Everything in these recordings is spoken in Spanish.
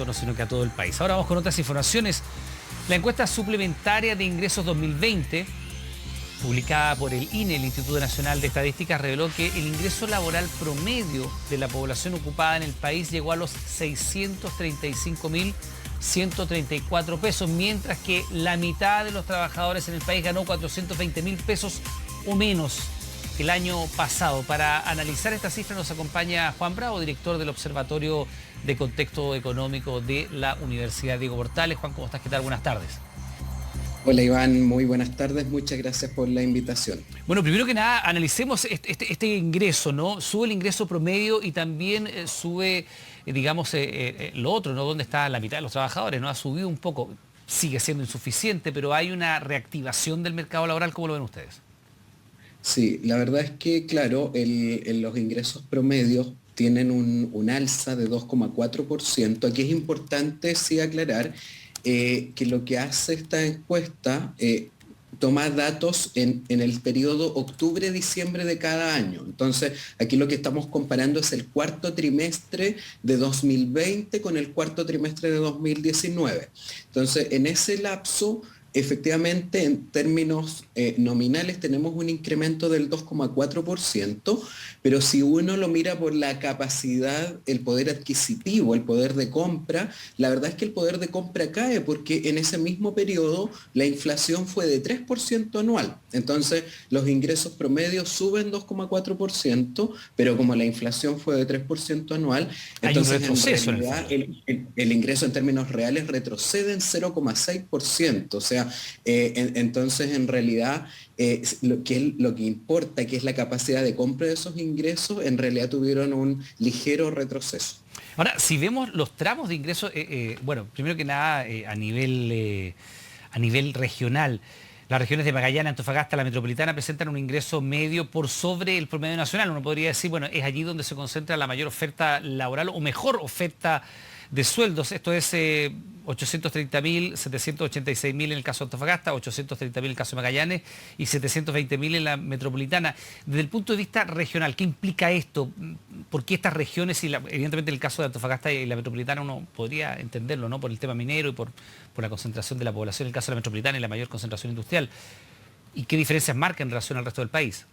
no, sino que a todo el país. Ahora vamos con otras informaciones. La encuesta suplementaria de ingresos 2020, publicada por el INE, el Instituto Nacional de Estadísticas, reveló que el ingreso laboral promedio de la población ocupada en el país llegó a los 635.134 pesos, mientras que la mitad de los trabajadores en el país ganó 420.000 pesos o menos el año pasado. Para analizar esta cifra nos acompaña Juan Bravo, director del Observatorio de Contexto Económico de la Universidad Diego Portales. Juan, ¿cómo estás? ¿Qué tal? Buenas tardes. Hola Iván, muy buenas tardes, muchas gracias por la invitación. Bueno, primero que nada, analicemos este ingreso, ¿no? Sube el ingreso promedio y también sube, digamos, lo otro, ¿no? ¿Dónde está la mitad de los trabajadores? ¿No? Ha subido un poco, sigue siendo insuficiente, pero hay una reactivación del mercado laboral. ¿Cómo lo ven ustedes? Sí, la verdad es que, claro, los ingresos promedios tienen un alza de 2,4%. Aquí es importante, sí, aclarar que lo que hace esta encuesta toma datos en el periodo octubre-diciembre de cada año. Entonces, aquí lo que estamos comparando es el cuarto trimestre de 2020 con el cuarto trimestre de 2019. Entonces, en ese lapso, efectivamente, en términos nominales tenemos un incremento del 2,4%, pero si uno lo mira por la capacidad, el poder adquisitivo, el poder de compra, la verdad es que el poder de compra cae porque en ese mismo periodo la inflación fue de 3% anual. Entonces, los ingresos promedios suben 2,4%, pero como la inflación fue de 3% anual, Hay un entonces en retroceso en el realidad fondo. el ingreso en términos reales retrocede en 0,6%. O sea, entonces en realidad lo que importa, que es la capacidad de compra de esos ingresos, en realidad tuvieron un ligero retroceso. Ahora, si vemos los tramos de ingresos, bueno, primero que nada, a nivel regional, las regiones de Magallanes, Antofagasta, la metropolitana presentan un ingreso medio por sobre el promedio nacional. Uno podría decir, bueno, es allí donde se concentra la mayor oferta laboral o mejor oferta de sueldos. Esto es 830.000, 786.000 en el caso de Antofagasta, 830.000 en el caso de Magallanes y 720.000 en la metropolitana. Desde el punto de vista regional, ¿qué implica esto? ¿Por qué estas regiones, y evidentemente en el caso de Antofagasta y la metropolitana uno podría entenderlo, ¿no? Por el tema minero y por la concentración de la población, en el caso de la metropolitana y la mayor concentración industrial? ¿Y qué diferencias marca en relación al resto del país?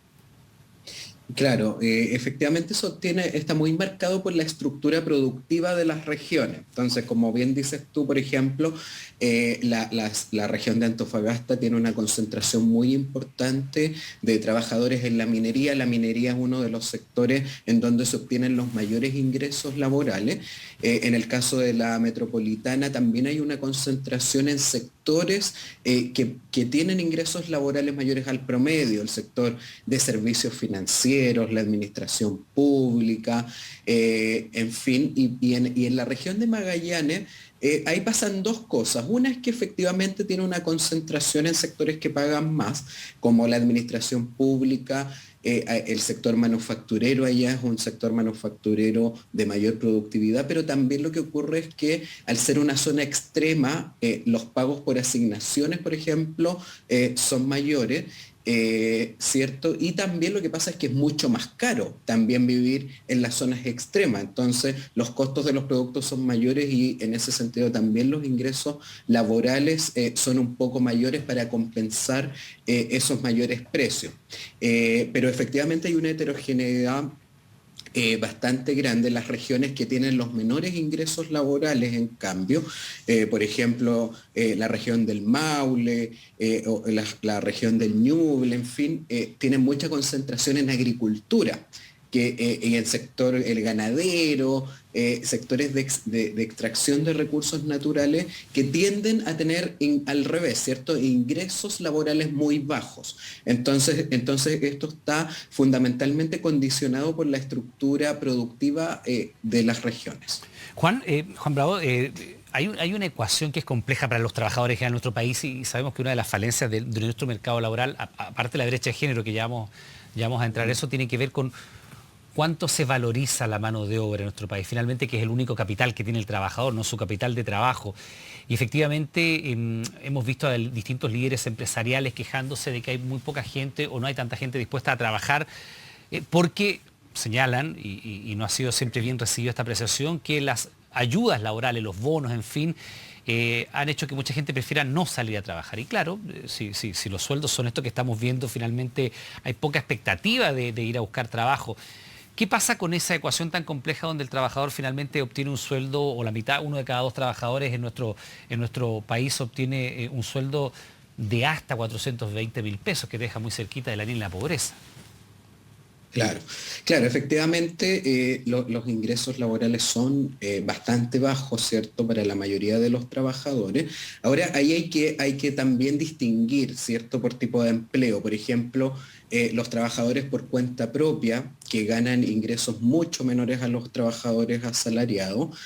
Claro, efectivamente eso está muy marcado por la estructura productiva de las regiones. Entonces, como bien dices tú, por ejemplo, la región de Antofagasta tiene una concentración muy importante de trabajadores en la minería. La minería es uno de los sectores en donde se obtienen los mayores ingresos laborales. En el caso de la metropolitana también hay una concentración en sectores que tienen ingresos laborales mayores al promedio, el sector de servicios financieros, la administración pública, en fin, y en la región de Magallanes, ahí pasan dos cosas. Una es que efectivamente tiene una concentración en sectores que pagan más, como la administración pública, el sector manufacturero. Allá es un sector manufacturero de mayor productividad, pero también lo que ocurre es que al ser una zona extrema, los pagos por asignaciones, por ejemplo, son mayores. ¿Cierto? Y también lo que pasa es que es mucho más caro también vivir en las zonas extremas. Entonces, los costos de los productos son mayores y en ese sentido también los ingresos laborales son un poco mayores para compensar esos mayores precios. Pero efectivamente hay una heterogeneidad bastante grande. Las regiones que tienen los menores ingresos laborales, en cambio, por ejemplo, la región del Maule o la región del Ñuble, en fin, tienen mucha concentración en agricultura. En el sector el ganadero, sectores de extracción de recursos naturales que tienden a tener al revés, ¿cierto? Ingresos laborales muy bajos. Entonces esto está fundamentalmente condicionado por la estructura productiva de las regiones. Juan Bravo, hay una ecuación que es compleja para los trabajadores en nuestro país y sabemos que una de las falencias de nuestro mercado laboral, aparte de la brecha de género, que ya vamos a entrar, eso tiene que ver con cuánto se valoriza la mano de obra en nuestro país, finalmente, que es el único capital que tiene el trabajador, no su capital de trabajo. Y efectivamente hemos visto a distintos líderes empresariales quejándose de que hay muy poca gente o no hay tanta gente dispuesta a trabajar, porque señalan, y no ha sido siempre bien recibida esta apreciación, que las ayudas laborales, los bonos, en fin, han hecho que mucha gente prefiera no salir a trabajar. Y claro, si los sueldos son esto que estamos viendo, finalmente hay poca expectativa de ir a buscar trabajo. ¿Qué pasa con esa ecuación tan compleja donde el trabajador finalmente obtiene un sueldo, o la mitad, uno de cada dos trabajadores en nuestro país obtiene un sueldo de hasta 420.000 pesos, que deja muy cerquita de la línea de la pobreza? Claro, claro, efectivamente los ingresos laborales son bastante bajos, ¿cierto?, para la mayoría de los trabajadores. Ahora, ahí hay que también distinguir, ¿cierto?, por tipo de empleo. Por ejemplo, los trabajadores por cuenta propia, que ganan ingresos mucho menores a los trabajadores asalariados.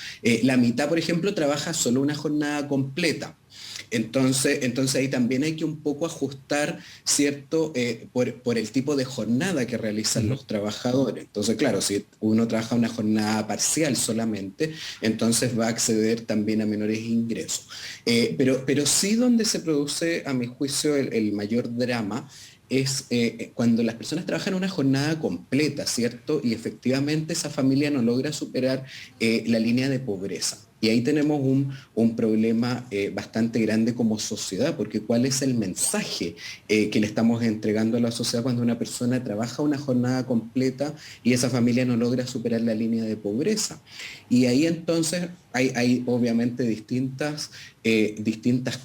La mitad, por ejemplo, trabaja solo una jornada completa. Entonces ahí también hay que un poco ajustar, ¿cierto?, por el tipo de jornada que realizan los trabajadores. Entonces, claro, si uno trabaja una jornada parcial solamente, entonces va a acceder también a menores ingresos. Pero sí, donde se produce, a mi juicio, el mayor drama es cuando las personas trabajan una jornada completa, ¿cierto? Y efectivamente esa familia no logra superar la línea de pobreza. Y ahí tenemos un problema bastante grande como sociedad, porque ¿cuál es el mensaje que le estamos entregando a la sociedad cuando una persona trabaja una jornada completa y esa familia no logra superar la línea de pobreza? Y ahí entonces hay obviamente distintas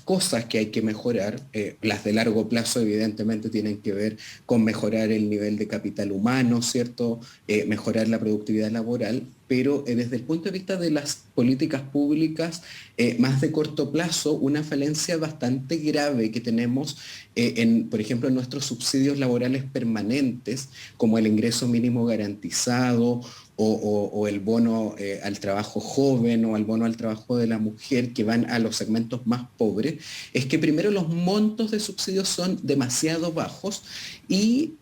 cosas que hay que mejorar. Las de largo plazo evidentemente tienen que ver con mejorar el nivel de capital humano, ¿cierto? Mejorar la productividad laboral, pero desde el punto de vista de las políticas públicas más de corto plazo, una falencia bastante grave que tenemos, por ejemplo, en nuestros subsidios laborales permanentes, como el ingreso mínimo garantizado o el bono al trabajo joven o al bono al trabajo de la mujer, que van a los segmentos más pobres, es que primero los montos de subsidios son demasiado bajos y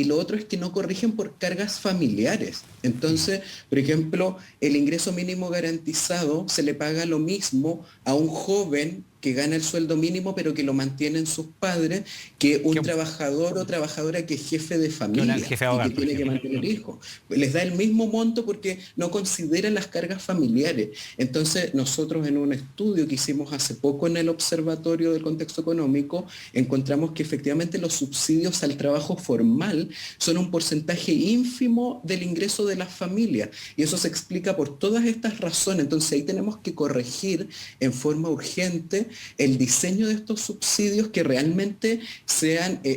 lo otro es que no corrigen por cargas familiares. Entonces, por ejemplo, el ingreso mínimo garantizado se le paga lo mismo a un joven que gana el sueldo mínimo pero que lo mantienen sus padres, que un trabajador o trabajadora que es jefe de Que el familia jefe de y que hogar, por tiene que ejemplo. mantener hijos. Les da el mismo monto porque no consideran las cargas familiares. Entonces, nosotros en un estudio que hicimos hace poco en el Observatorio del Contexto Económico, encontramos que efectivamente los subsidios al trabajo formal son un porcentaje ínfimo del ingreso de las familias. Y eso se explica por todas estas razones. Entonces, ahí tenemos que corregir en forma urgente el diseño de estos subsidios que realmente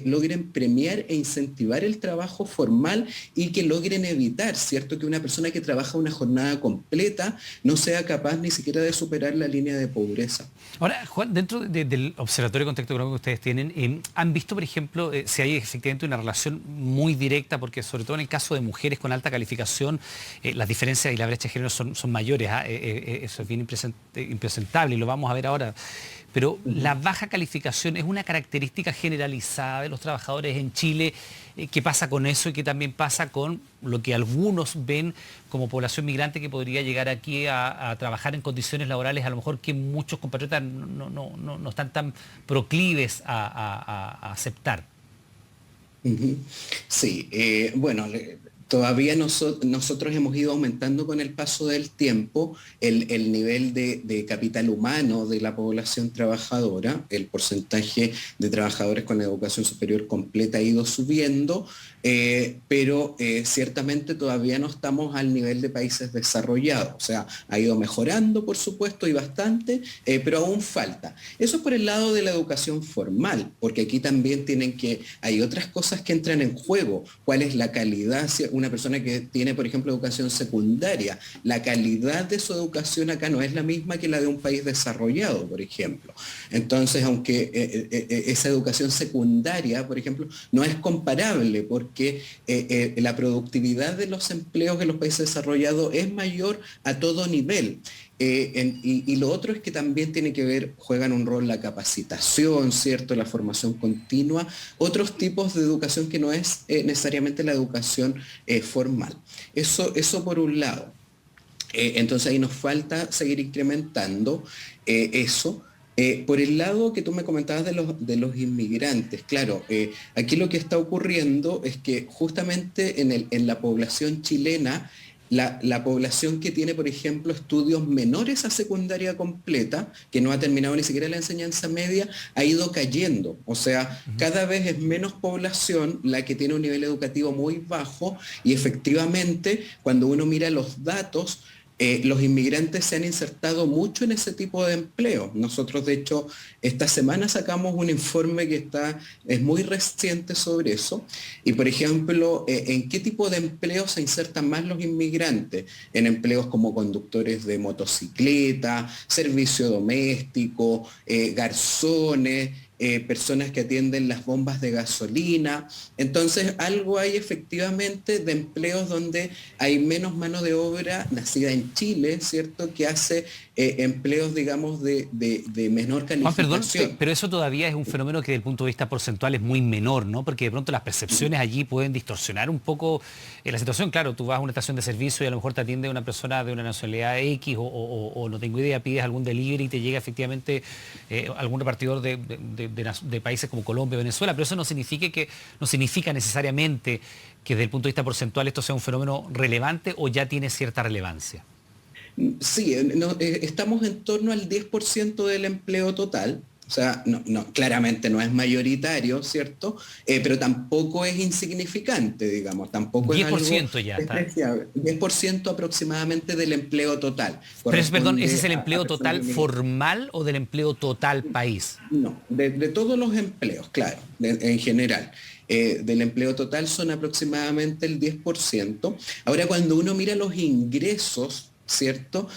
logren premiar e incentivar el trabajo formal y que logren evitar, ¿cierto?, que una persona que trabaja una jornada completa no sea capaz ni siquiera de superar la línea de pobreza. Ahora, Juan, dentro del Observatorio de Contexto Económico que ustedes tienen, ¿han visto, por ejemplo, si hay efectivamente una relación muy directa, porque sobre todo en el caso de mujeres con alta calificación, las diferencias y la brecha de género son mayores? Eso es bien impresentable y lo vamos a ver ahora. Pero la baja calificación es una característica generalizada de los trabajadores en Chile. ¿Qué pasa con eso y qué también pasa con lo que algunos ven como población migrante que podría llegar aquí a trabajar en condiciones laborales a lo mejor que muchos compatriotas no están tan proclives a aceptar? Ujú. Sí, bueno, todavía nosotros hemos ido aumentando con el paso del tiempo el nivel de capital humano de la población trabajadora. El porcentaje de trabajadores con educación superior completa ha ido subiendo, pero ciertamente todavía no estamos al nivel de países desarrollados. O sea, ha ido mejorando, por supuesto, y bastante, pero aún falta. Eso es por el lado de la educación formal, porque aquí también hay otras cosas que entran en juego. ¿Cuál es la calidad? Si una persona que tiene, por ejemplo, educación secundaria, la calidad de su educación acá no es la misma que la de un país desarrollado, por ejemplo. Entonces, aunque esa educación secundaria, por ejemplo, no es comparable porque la productividad de los empleos en los países desarrollados es mayor a todo nivel. Y lo otro es que también tiene que ver, juegan un rol la capacitación, ¿cierto? La formación continua, otros tipos de educación que no es necesariamente la educación formal. Eso por un lado. Entonces ahí nos falta seguir incrementando eso. Por el lado que tú me comentabas de los inmigrantes, claro, aquí lo que está ocurriendo es que justamente en la población chilena la población que tiene, por ejemplo, estudios menores a secundaria completa, que no ha terminado ni siquiera la enseñanza media, ha ido cayendo. O sea, cada vez es menos población la que tiene un nivel educativo muy bajo y efectivamente, cuando uno mira los datos, los inmigrantes se han insertado mucho en ese tipo de empleo. Nosotros, de hecho, esta semana sacamos un informe que es muy reciente sobre eso. Y, por ejemplo, ¿en qué tipo de empleos se insertan más los inmigrantes? En empleos como conductores de motocicleta, servicio doméstico, garzones, personas que atienden las bombas de gasolina. Entonces, algo hay efectivamente de empleos donde hay menos mano de obra nacida en Chile, ¿cierto? Que hace empleos, digamos, de menor Juan, perdón, calificación. pero eso todavía es un fenómeno que desde el punto de vista porcentual es muy menor, ¿no? Porque de pronto las percepciones allí pueden distorsionar un poco la situación. Claro, tú vas a una estación de servicio y a lo mejor te atiende una persona de una nacionalidad X o no tengo idea, pides algún delivery y te llega efectivamente algún repartidor de países como Colombia, Venezuela, pero eso no significa necesariamente que desde el punto de vista porcentual esto sea un fenómeno relevante o ya tiene cierta relevancia. Sí, estamos en torno al 10% del empleo total. O sea, claramente no es mayoritario, ¿cierto? Pero tampoco es insignificante, digamos, tampoco es algo 10% ya está. despreciable. 10% aproximadamente del empleo total Pero perdón, ¿ese es corresponde el a empleo personas total inmigrantes. formal o del empleo total país? No, de todos los empleos, claro, en general. Del empleo total son aproximadamente el 10%. Ahora, cuando uno mira los ingresos, ¿cierto?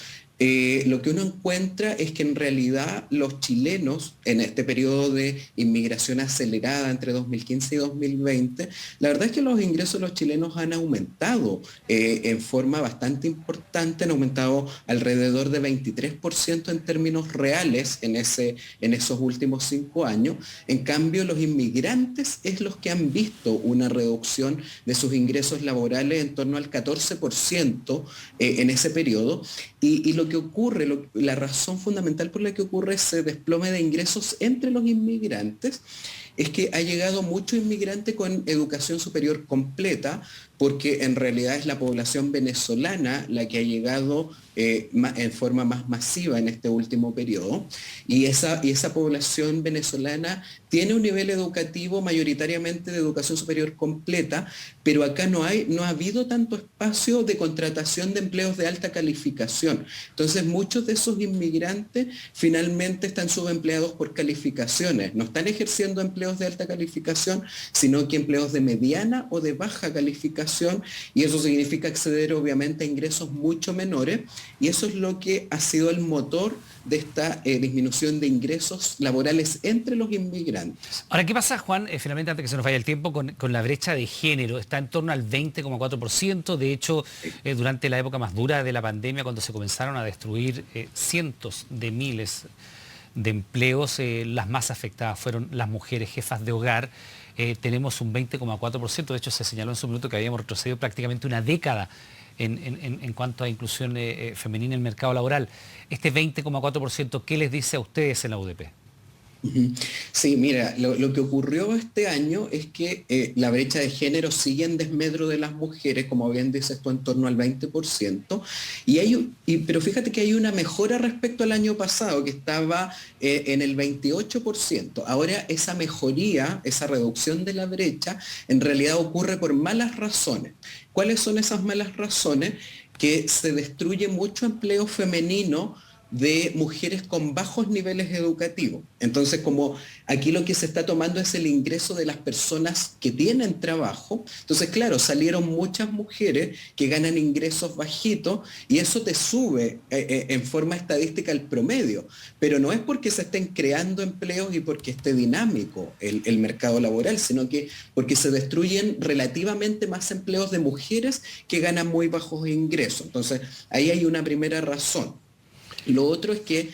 Lo que uno encuentra es que en realidad los chilenos, en este periodo de inmigración acelerada entre 2015 y 2020, la verdad es que los ingresos de los chilenos han aumentado en forma bastante importante, han aumentado alrededor de 23% en términos reales en esos últimos 5 años. En cambio, los inmigrantes es los que han visto una reducción de sus ingresos laborales en torno al 14% en ese periodo. Y lo que ocurre, la razón fundamental por la que ocurre ese desplome de ingresos entre los inmigrantes es que ha llegado mucho inmigrante con educación superior completa, porque en realidad es la población venezolana la que ha llegado en forma más masiva en este último periodo, y esa población venezolana tiene un nivel educativo mayoritariamente de educación superior completa, pero acá no ha habido tanto espacio de contratación de empleos de alta calificación. Entonces, muchos de esos inmigrantes finalmente están subempleados por calificaciones, no están ejerciendo empleos de alta calificación, sino que empleos de mediana o de baja calificación, y eso significa acceder obviamente a ingresos mucho menores, y eso es lo que ha sido el motor de esta disminución de ingresos laborales entre los inmigrantes. Ahora, ¿qué pasa, Juan, finalmente, antes que se nos vaya el tiempo, con la brecha de género? Está en torno al 20,4%. De hecho, durante la época más dura de la pandemia, cuando se comenzaron a destruir cientos de miles de empleos, las más afectadas fueron las mujeres jefas de hogar. Tenemos un 20,4%. De hecho, se señaló en su minuto que habíamos retrocedido prácticamente una década en cuanto a inclusión femenina en el mercado laboral. Este 20,4%, ¿qué les dice a ustedes en la UDP? Sí, mira, lo que ocurrió este año es que la brecha de género sigue en desmedro de las mujeres, como bien dices tú, en torno al 20%, pero fíjate que hay una mejora respecto al año pasado, que estaba en el 28%. Ahora esa mejoría, esa reducción de la brecha, en realidad ocurre por malas razones. ¿Cuáles son esas malas razones? Que se destruye mucho empleo femenino de mujeres con bajos niveles educativos. Entonces, como aquí lo que se está tomando es el ingreso de las personas que tienen trabajo, entonces, claro, salieron muchas mujeres que ganan ingresos bajitos y eso te sube en forma estadística el promedio, pero no es porque se estén creando empleos y porque esté dinámico el mercado laboral, sino que porque se destruyen relativamente más empleos de mujeres que ganan muy bajos ingresos. Entonces, ahí hay una primera razón. Lo otro es que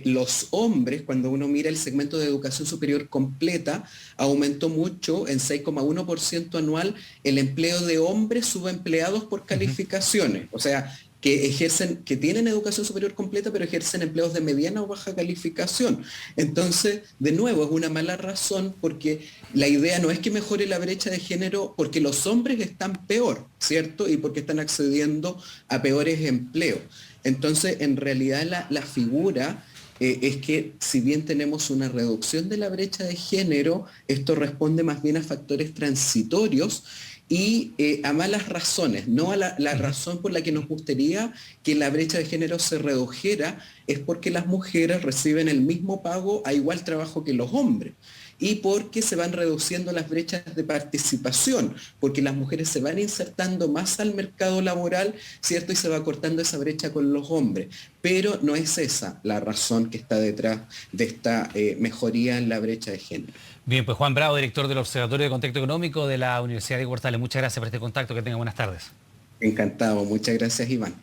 los hombres, cuando uno mira el segmento de educación superior completa, aumentó mucho, en 6,1% anual, el empleo de hombres subempleados por calificaciones. O sea, que tienen educación superior completa, pero ejercen empleos de mediana o baja calificación. Entonces, de nuevo, es una mala razón porque la idea no es que mejore la brecha de género porque los hombres están peor, ¿cierto? Y porque están accediendo a peores empleos. Entonces, en realidad la figura es que si bien tenemos una reducción de la brecha de género, esto responde más bien a factores transitorios y a malas razones, no a la razón por la que nos gustaría que la brecha de género se redujera, es porque las mujeres reciben el mismo pago a igual trabajo que los hombres y porque se van reduciendo las brechas de participación, porque las mujeres se van insertando más al mercado laboral, ¿cierto? Y se va cortando esa brecha con los hombres. Pero no es esa la razón que está detrás de esta mejoría en la brecha de género. Bien, pues Juan Bravo, director del Observatorio de Contexto Económico de la Universidad de Portales. Muchas gracias por este contacto. Que tenga buenas tardes. Encantado. Muchas gracias, Iván.